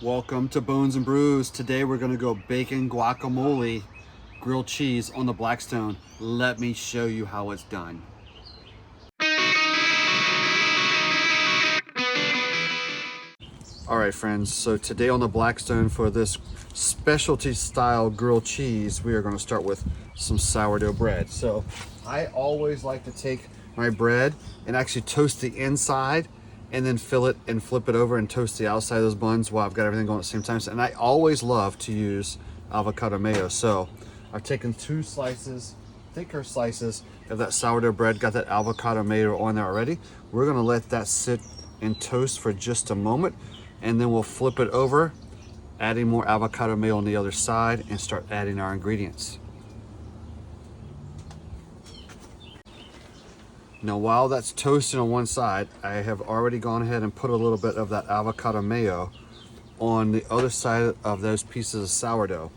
Welcome to Bones and Brews. Today we're gonna go bacon guacamole grilled cheese on the Blackstone. Let me show you how it's done. All right, friends, so today on the Blackstone for this specialty style grilled cheese, we are gonna start with some sourdough bread. So I always like to take my bread and actually toast the inside and then fill it and flip it over and toast the outside of those buns while I've got everything going at the same time. And I always love to use avocado mayo. So I've taken two slices, thicker slices of that sourdough bread, got that avocado mayo on there already. We're gonna let that sit and toast for just a moment, and then we'll flip it over, adding more avocado mayo on the other side, and start adding our ingredients. Now while that's toasting on one side, I have already gone ahead and put a little bit of that avocado mayo on the other side of those pieces of sourdough.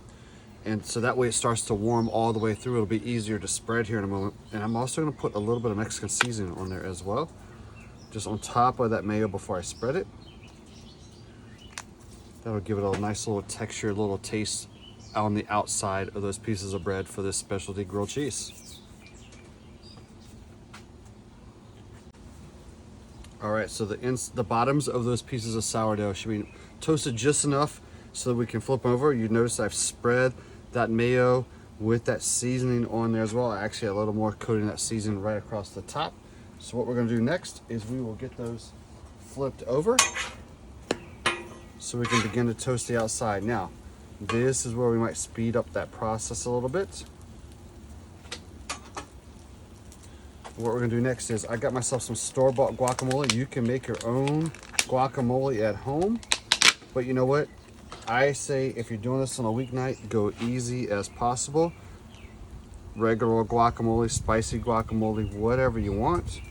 And so that way it starts to warm all the way through. It'll be easier to spread here in a moment. And I'm also gonna put a little bit of Mexican seasoning on there as well, just on top of that mayo before I spread it. That'll give it a nice little texture, little taste on the outside of those pieces of bread for this specialty grilled cheese. All right, so the bottoms of those pieces of sourdough should be toasted just enough so that we can flip over. You notice I've spread that mayo with that seasoning on there as well. I actually had a little more coating that seasoning right across the top. So what we're gonna do next is we will get those flipped over so we can begin to toast the outside. Now, this is where we might speed up that process a little bit. What we're gonna do next is I got myself some store-bought guacamole. You can make your own guacamole at home, but you know what? I say if you're doing this on a weeknight, go easy as possible. Regular guacamole, spicy guacamole, whatever you want,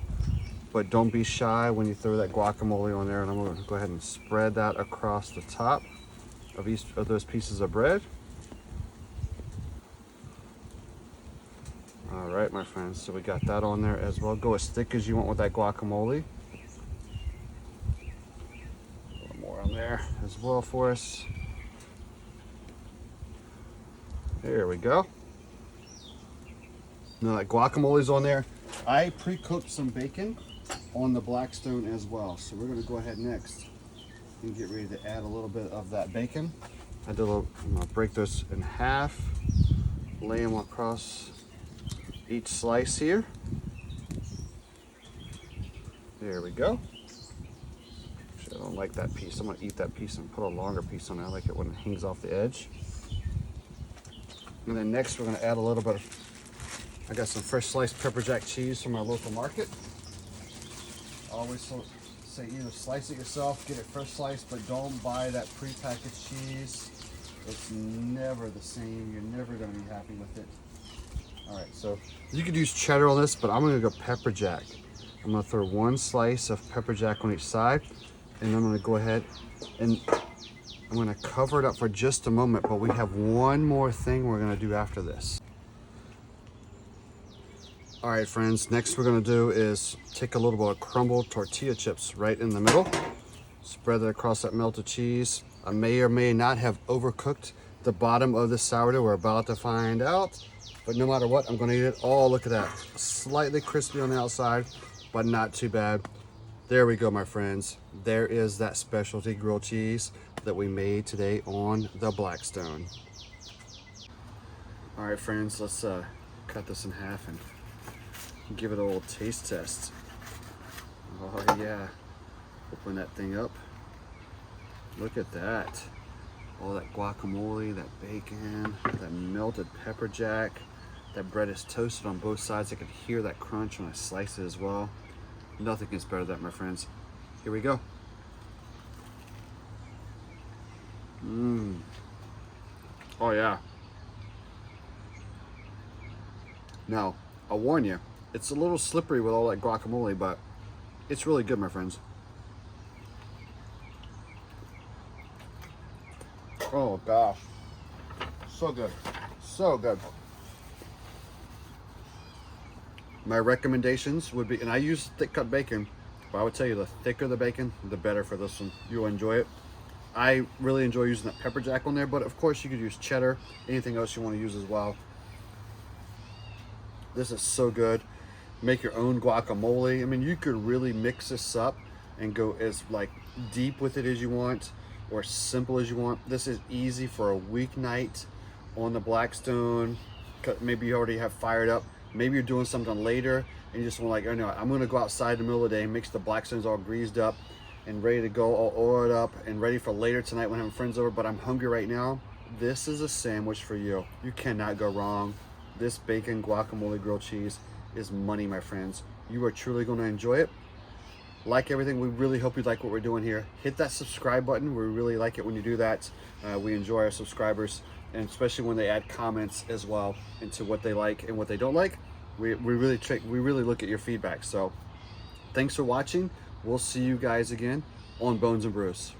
but don't be shy when you throw that guacamole on there. And I'm gonna go ahead and spread that across the top of each of those pieces of bread. All right, my friends, so we got that on there as well. Go as thick as you want with that guacamole. A little more on there as well for us. There we go. Now that guacamole's on there, I pre-cooked some bacon on the Blackstone as well. So we're gonna go ahead next and get ready to add a little bit of that bacon. I'm gonna break this in half, lay them across each slice here. There we go. Actually, I don't like that piece. I'm gonna eat that piece and put a longer piece on there. I like it when it hangs off the edge. And then next we're gonna add a little bit of, I got some fresh sliced pepper jack cheese from our local market. Always say either slice it yourself, get it fresh sliced, but don't buy that prepackaged cheese. It's never the same. You're never gonna be happy with it. All right, so you could use cheddar on this, but I'm gonna go pepper jack. I'm gonna throw one slice of pepper jack on each side, and I'm gonna go ahead and I'm gonna cover it up for just a moment, but we have one more thing we're gonna do after this. All right, friends, next we're gonna do is take a little bit of crumbled tortilla chips right in the middle, spread it across that melted cheese. I may or may not have overcooked the bottom of the sourdough. We're about to find out. But no matter what, I'm gonna eat it. Oh, look at that. Slightly crispy on the outside, but not too bad. There we go, my friends. There is that specialty grilled cheese that we made today on the Blackstone. All right, friends, let's cut this in half and give it a little taste test. Oh yeah, open that thing up. Look at that. All that guacamole, that bacon, that melted pepper jack. That bread is toasted on both sides. I can hear that crunch when I slice it as well. Nothing gets better than that, my friends. Here we go. Oh yeah. Now, I'll warn you, it's a little slippery with all that guacamole, but it's really good, my friends. Oh gosh, so good, so good. My recommendations would be, and I use thick cut bacon, but I would tell you the thicker the bacon, the better for this one. You'll enjoy it. I really enjoy using that pepper jack on there, but of course you could use cheddar, anything else you want to use as well. This is so good. Make your own guacamole. I mean, you could really mix this up and go as like deep with it as you want or simple as you want. This is easy for a weeknight on the Blackstone. Maybe you already have fired up. Maybe you're doing something later and you just want, like, oh no, I'm gonna go outside in the middle of the day and mix the Blackstones all greased up and ready to go, all oiled up and ready for later tonight when I'm friends over, but I'm hungry right now. This is a sandwich for you. You cannot go wrong. This bacon guacamole grilled cheese is money, my friends. You are truly going to enjoy it. Like everything, we really hope you like what we're doing here. Hit that subscribe button. We really like it when you do that. We enjoy our subscribers, and especially when they add comments as well into what they like and what they don't like. We really look at your feedback. So thanks for watching. We'll see you guys again on Bones and Brews.